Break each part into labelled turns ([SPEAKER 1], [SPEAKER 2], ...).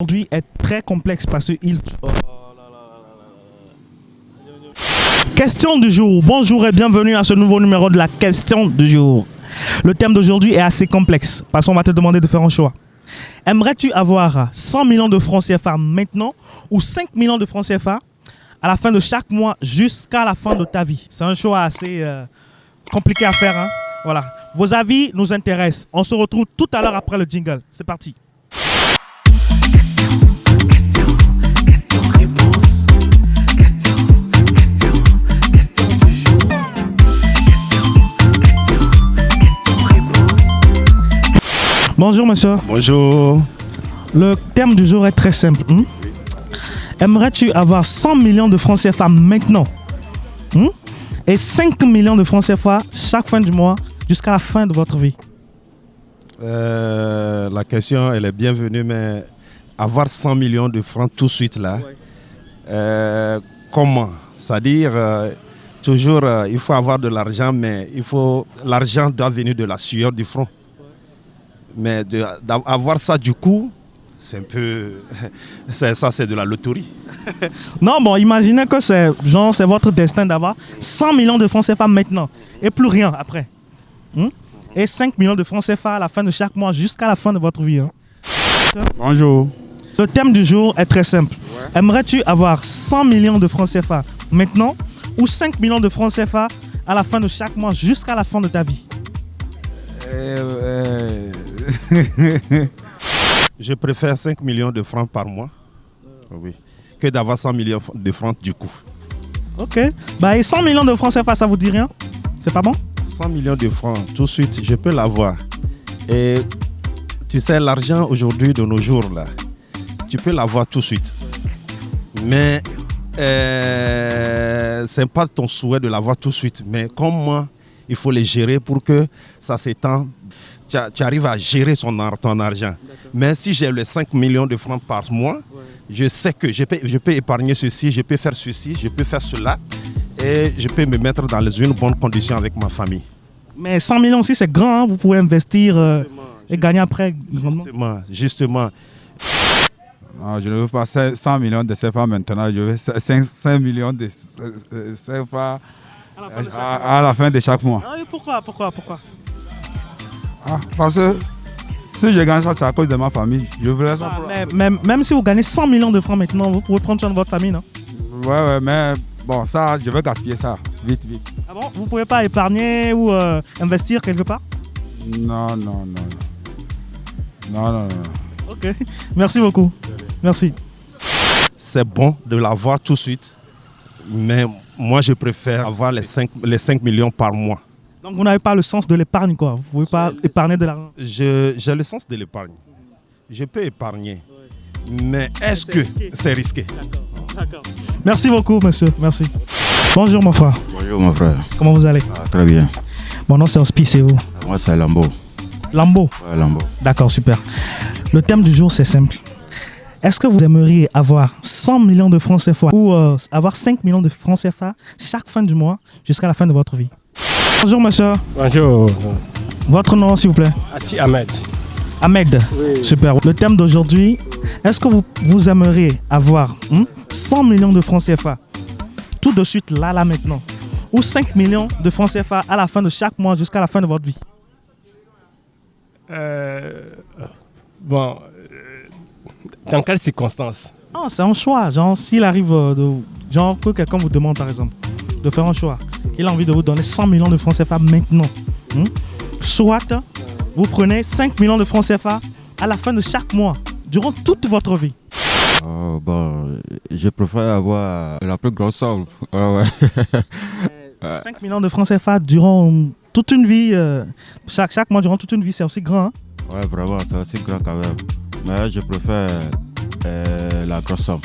[SPEAKER 1] Aujourd'hui est très complexe parce qu'il... Question du jour. Bonjour et bienvenue à ce nouveau numéro de la question du jour. Le thème d'aujourd'hui est assez complexe parce qu'on va te demander de faire un choix. Aimerais-tu avoir 100 millions de francs CFA maintenant ou 5 millions de francs CFA à la fin de chaque mois jusqu'à la fin de ta vie? C'est un choix assez compliqué à faire, hein? Voilà. Vos avis nous intéressent. On se retrouve tout à l'heure après le jingle. C'est parti. Bonjour monsieur.
[SPEAKER 2] Bonjour.
[SPEAKER 1] Le thème du jour est très simple. Aimerais-tu avoir 100 millions de francs CFA maintenant et 5 millions de francs CFA chaque fin du mois jusqu'à la fin de votre vie?
[SPEAKER 2] La question elle est bienvenue, mais avoir 100 millions de francs tout de suite là, comment? C'est-à-dire, toujours il faut avoir de l'argent, mais l'argent doit venir de la sueur du front. Mais d'avoir ça du coup, c'est un peu... ça, c'est de la loterie.
[SPEAKER 1] Non, bon, imaginez que c'est votre destin d'avoir 100 millions de francs CFA maintenant et plus rien après. Et 5 millions de francs CFA à la fin de chaque mois jusqu'à la fin de votre vie.
[SPEAKER 3] Bonjour.
[SPEAKER 1] Le thème du jour est très simple. Aimerais-tu avoir 100 millions de francs CFA maintenant ou 5 millions de francs CFA à la fin de chaque mois jusqu'à la fin de ta vie?
[SPEAKER 2] Je préfère 5 millions de francs par mois, oui, que d'avoir 100 millions de francs du coup.
[SPEAKER 1] Ok. Et 100 millions de francs CFA, ça vous dit rien? C'est pas bon?
[SPEAKER 2] 100 millions de francs, tout de suite, je peux l'avoir. Et tu sais, l'argent aujourd'hui, de nos jours, là, tu peux l'avoir tout de suite. Mais c'est pas ton souhait de l'avoir tout de suite. Mais comme moi, il faut les gérer pour que ça s'étende. Tu arrives à gérer ton argent. Mais si j'ai les 5 millions de francs par mois, je sais que je peux épargner ceci, je peux faire ceci, je peux faire cela. Et je peux me mettre dans une bonne condition avec ma famille.
[SPEAKER 1] Mais 100 millions aussi, c'est grand. Hein? Vous pouvez investir et gagner après.
[SPEAKER 2] Justement.
[SPEAKER 3] Non, je ne veux pas 100 millions de CFA maintenant. Je veux 5 millions de CFA à la fin de chaque mois.
[SPEAKER 1] Ah, et pourquoi?
[SPEAKER 3] Parce que si je gagne ça, c'est à cause de ma famille. Je voudrais ça pour...
[SPEAKER 1] Même si vous gagnez 100 millions de francs maintenant, vous pouvez prendre soin de votre famille, non?
[SPEAKER 3] Ouais, mais bon, ça, je vais gaspiller ça, vite.
[SPEAKER 1] Ah bon? Vous ne pouvez pas épargner ou investir quelque part?
[SPEAKER 3] Non.
[SPEAKER 1] Ok, merci beaucoup. Merci.
[SPEAKER 2] C'est bon de l'avoir tout de suite, mais moi, je préfère avoir les 5 millions par mois.
[SPEAKER 1] Donc, vous n'avez pas le sens de l'épargne, quoi. Vous ne pouvez pas épargner de l'argent.
[SPEAKER 2] J'ai le sens de l'épargne. Je peux épargner, mais est-ce que c'est risqué?
[SPEAKER 1] D'accord. Merci beaucoup, monsieur. Merci. Bonjour, mon frère.
[SPEAKER 4] Bonjour, mon frère.
[SPEAKER 1] Comment vous allez?
[SPEAKER 4] Très bien.
[SPEAKER 1] Mon nom, c'est Ospi, c'est vous?
[SPEAKER 4] Moi, c'est Lambo.
[SPEAKER 1] Lambo?
[SPEAKER 4] Ouais, Lambo.
[SPEAKER 1] D'accord, super. Le thème du jour, c'est simple. Est-ce que vous aimeriez avoir 100 millions de francs CFA ou avoir 5 millions de francs CFA chaque fin du mois jusqu'à la fin de votre vie? Bonjour, monsieur.
[SPEAKER 5] Bonjour.
[SPEAKER 1] Votre nom, s'il vous plaît?
[SPEAKER 5] Ati Ahmed.
[SPEAKER 1] Ahmed.
[SPEAKER 5] Oui.
[SPEAKER 1] Super. Le thème d'aujourd'hui, est-ce que vous aimeriez avoir 100 millions de francs CFA tout de suite, là, maintenant, ou 5 millions de francs CFA à la fin de chaque mois jusqu'à la fin de votre vie?
[SPEAKER 5] Dans quelles circonstances?
[SPEAKER 1] Non, c'est un choix. Genre, s'il arrive que quelqu'un vous demande, par exemple, de faire un choix, il a envie de vous donner 100 millions de francs CFA maintenant. Soit vous prenez 5 millions de francs CFA à la fin de chaque mois, durant toute votre vie.
[SPEAKER 4] Je préfère avoir la plus grosse somme.
[SPEAKER 1] 5 millions de francs CFA durant toute une vie, chaque mois durant toute une vie, c'est aussi grand. Hein?
[SPEAKER 4] Ouais, vraiment, c'est aussi grand quand même. Mais je préfère la grosse somme.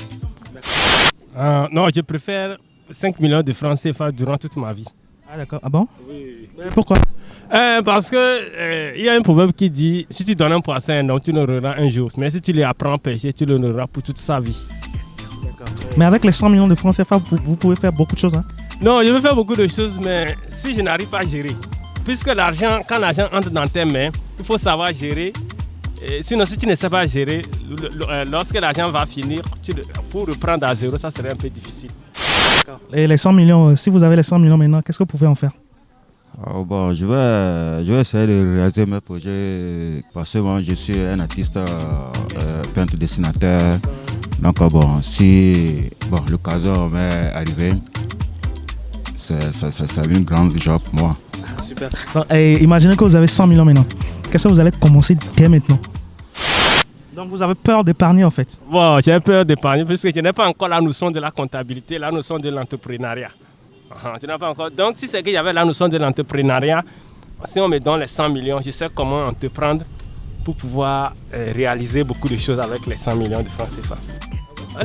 [SPEAKER 5] Non, je préfère 5 millions de francs CFA durant toute ma vie.
[SPEAKER 1] Ah d'accord, ah bon?
[SPEAKER 5] Oui.
[SPEAKER 1] Pourquoi?
[SPEAKER 5] Parce que y a un proverbe qui dit, si tu donnes un poisson à un homme, tu l'auras un jour. Mais si tu lui apprends à pêcher, tu l'auras pour toute sa vie.
[SPEAKER 1] Mais avec les 100 millions de francs CFA, vous pouvez faire beaucoup de choses. Hein?
[SPEAKER 5] Non, je veux faire beaucoup de choses, mais si je n'arrive pas à gérer, puisque quand l'argent entre dans tes mains, il faut savoir gérer Sinon, si tu ne sais pas gérer, lorsque l'argent va finir, pour reprendre à zéro, ça serait un peu difficile.
[SPEAKER 1] Et les 100 millions, si vous avez les 100 millions maintenant, qu'est-ce que vous pouvez en faire?
[SPEAKER 4] Bon, je vais essayer de réaliser mes projets parce que moi, je suis un artiste, peintre, dessinateur. Donc, si l'occasion m'est arrivée, c'est une grande joie pour moi.
[SPEAKER 1] Super. Donc, imaginez que vous avez 100 millions maintenant. Qu'est-ce que vous allez commencer dès maintenant? Donc vous avez peur d'épargner en fait?
[SPEAKER 5] Bon, j'ai peur d'épargner parce que je n'ai pas encore la notion de la comptabilité, la notion de l'entrepreneuriat. Tu n'as pas encore. Donc si c'est qu'il y avait la notion de l'entrepreneuriat, si on me donne les 100 millions, je sais comment entreprendre pour pouvoir réaliser beaucoup de choses avec les 100 millions de francs CFA.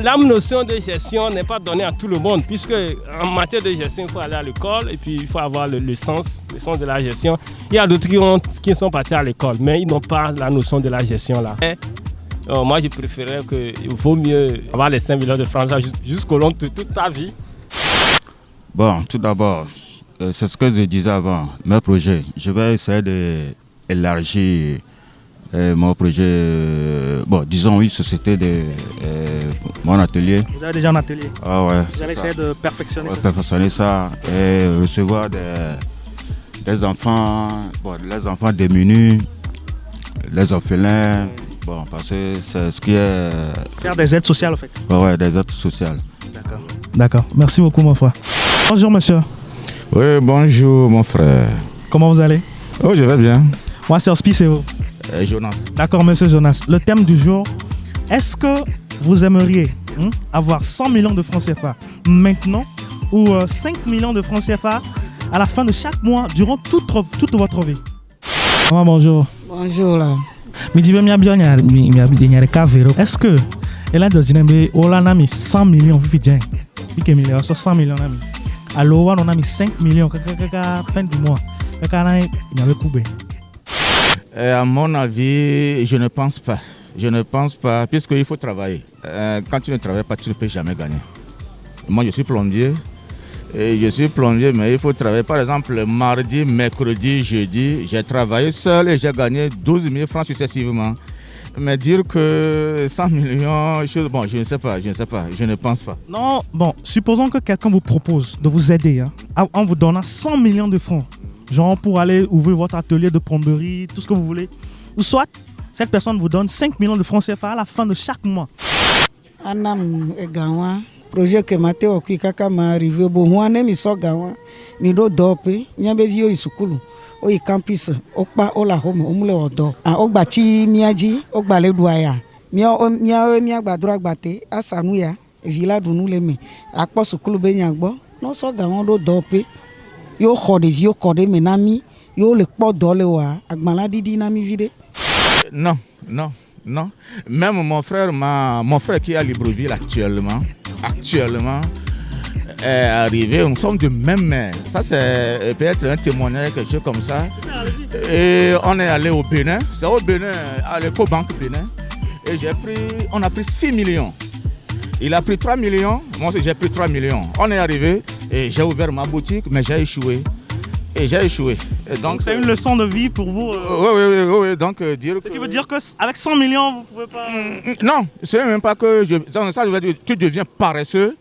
[SPEAKER 5] La notion de gestion n'est pas donnée à tout le monde, puisque en matière de gestion, il faut aller à l'école et puis il faut avoir le sens de la gestion. Il y a d'autres qui sont partis à l'école, mais ils n'ont pas la notion de la gestion là. Moi, je préférais qu'il vaut mieux avoir les 5 millions de francs jusqu'au long de toute ta vie.
[SPEAKER 4] Bon, tout d'abord, c'est ce que je disais avant, mes projets. Je vais essayer d'élargir mon projet, disons une société de mon atelier.
[SPEAKER 1] Vous avez déjà un atelier?
[SPEAKER 4] Ah ouais.
[SPEAKER 1] Vous allez essayer de perfectionner ça?
[SPEAKER 4] Perfectionner ça et recevoir des enfants, les enfants démunis, les orphelins. Bon, parce que c'est ce qui est...
[SPEAKER 1] Faire des aides sociales en fait?
[SPEAKER 4] Ouais, des aides sociales.
[SPEAKER 1] D'accord. D'accord. Merci beaucoup mon frère. Bonjour monsieur.
[SPEAKER 6] Oui, bonjour mon frère.
[SPEAKER 1] Comment vous allez?
[SPEAKER 6] Oh, je vais bien.
[SPEAKER 1] Moi c'est Hospice et vous?
[SPEAKER 6] Jonas.
[SPEAKER 1] D'accord monsieur Jonas. Le thème du jour, est-ce que vous aimeriez avoir 100 millions de francs CFA maintenant ou 5 millions de francs CFA à la fin de chaque mois durant toute votre vie? Bonjour.
[SPEAKER 7] Bonjour là.
[SPEAKER 1] Est-ce que elle a dit que 100 millions 100 millions alors on a mis 5 millions fin du mois
[SPEAKER 6] à mon avis, je ne pense pas. Je ne pense pas, puisqu'il faut travailler. Quand tu ne travailles pas, tu ne peux jamais gagner. Moi, je suis plombier. Et je suis plombier, mais il faut travailler. Par exemple, mardi, mercredi, jeudi, j'ai travaillé seul et j'ai gagné 12 000 francs successivement. Mais dire que 100 millions, je ne sais pas, je ne pense pas.
[SPEAKER 1] Non, supposons que quelqu'un vous propose de vous aider en vous donnant 100 millions de francs, genre pour aller ouvrir votre atelier de plomberie, tout ce que vous voulez. Ou soit, cette personne vous donne 5 millions de francs CFA à la fin de chaque mois.
[SPEAKER 7] Anam Egawa. Projet que Mateo Kikaka m'a arrivé, Bohuane Misogawa, Mido Dope, Nyabevio Isukulu, O campus, Okba Ola Home, Omule Odo, Ogbachi Miaji, Ogbale Douaya, Mia Badra Bate, Asanuya, Villa Dunuleme, Akpo Sukulu Benyagbo, no Sogawa Dope, Yo Hode, Vio Kode Menami, Yo le Pot Dolewa, Agmaladi Dinami Vide.
[SPEAKER 6] Non. Même mon frère qui est à Libreville actuellement est arrivé, nous sommes de même mère. Ça c'est peut-être un témoignage, quelque chose comme ça. Et on est allé au Bénin, c'est au Bénin, à l'Ecobank Bénin. Et on a pris 6 millions. Il a pris 3 millions, moi aussi j'ai pris 3 millions. On est arrivé et j'ai ouvert ma boutique, mais j'ai échoué. Et donc
[SPEAKER 1] c'est une leçon de vie pour vous.
[SPEAKER 6] Oui. Donc dire.
[SPEAKER 1] Ce qui veut dire qu'avec 100 millions, vous pouvez pas.
[SPEAKER 6] Non, c'est même pas que ça veut dire que tu deviens paresseux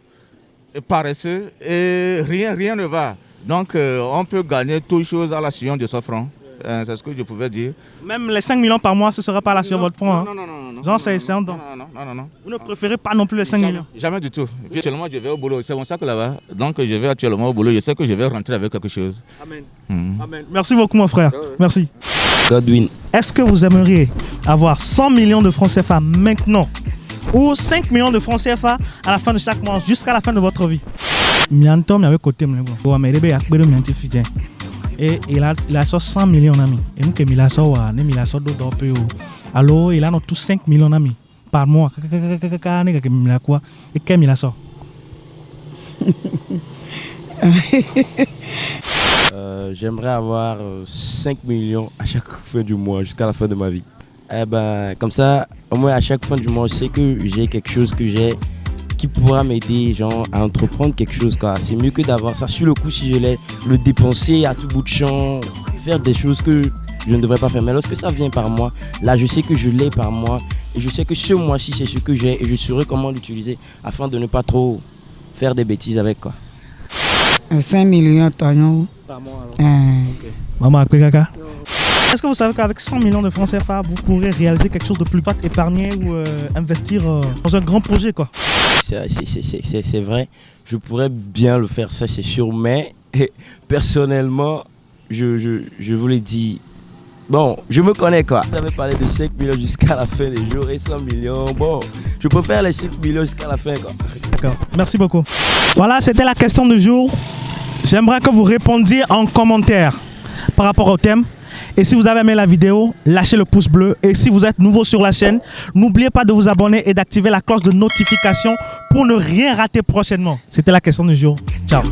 [SPEAKER 6] et rien ne va. Donc on peut gagner toutes choses à la sillon de ce franc. C'est ce que je pouvais dire.
[SPEAKER 1] Même les 5 millions par mois, ce ne sera pas là sur votre front.
[SPEAKER 6] Non.
[SPEAKER 1] Genre, c'est un don.
[SPEAKER 6] Non.
[SPEAKER 1] Vous ne préférez pas non plus les 5 millions?
[SPEAKER 6] Jamais du tout. Actuellement, je vais au boulot. C'est mon sac là-bas. Donc, je vais actuellement au boulot. Je sais que je vais rentrer avec quelque chose.
[SPEAKER 1] Amen. Amen. Merci beaucoup, mon frère. Merci.
[SPEAKER 8] Godwin.
[SPEAKER 1] Est-ce que vous aimeriez avoir 100 millions de francs CFA maintenant ou 5 millions de francs CFA à la fin de chaque mois jusqu'à la fin de votre vie? Et il a 100 millions d'amis. Et nous, il a 100 d'autres. Alors, il a tous 5 millions d'amis par mois. Et quel il a ça?
[SPEAKER 8] J'aimerais avoir 5 millions à chaque fin du mois jusqu'à la fin de ma vie. Comme ça, au moins à chaque fin du mois, je sais que j'ai quelque chose qui pourra m'aider à entreprendre quelque chose. C'est mieux que d'avoir ça sur le coup si je l'ai le dépenser à tout bout de champ, faire des choses que je ne devrais pas faire. Mais lorsque ça vient par mois, là, je sais que je l'ai par mois. Et je sais que ce mois-ci, c'est ce que j'ai. Et je saurai comment l'utiliser afin de ne pas trop faire des bêtises avec, quoi.
[SPEAKER 7] 5 millions
[SPEAKER 1] par mois. Maman, Kaka. Est-ce que vous savez qu'avec 100 millions de francs CFA, vous pourrez réaliser quelque chose de plus, pas épargner ou investir dans un grand projet, quoi?
[SPEAKER 8] C'est vrai, je pourrais bien le faire, ça c'est sûr, mais personnellement, je vous l'ai dit, bon, je me connais, quoi. Vous avez parlé de 5 millions jusqu'à la fin des jours et 100 millions, bon, je peux faire les 5 millions jusqu'à la fin, quoi.
[SPEAKER 1] D'accord, merci beaucoup. Voilà, c'était la question du jour. J'aimerais que vous répondiez en commentaire par rapport au thème. Et si vous avez aimé la vidéo, lâchez le pouce bleu. Et si vous êtes nouveau sur la chaîne, n'oubliez pas de vous abonner et d'activer la cloche de notification pour ne rien rater prochainement. C'était la question du jour. Ciao.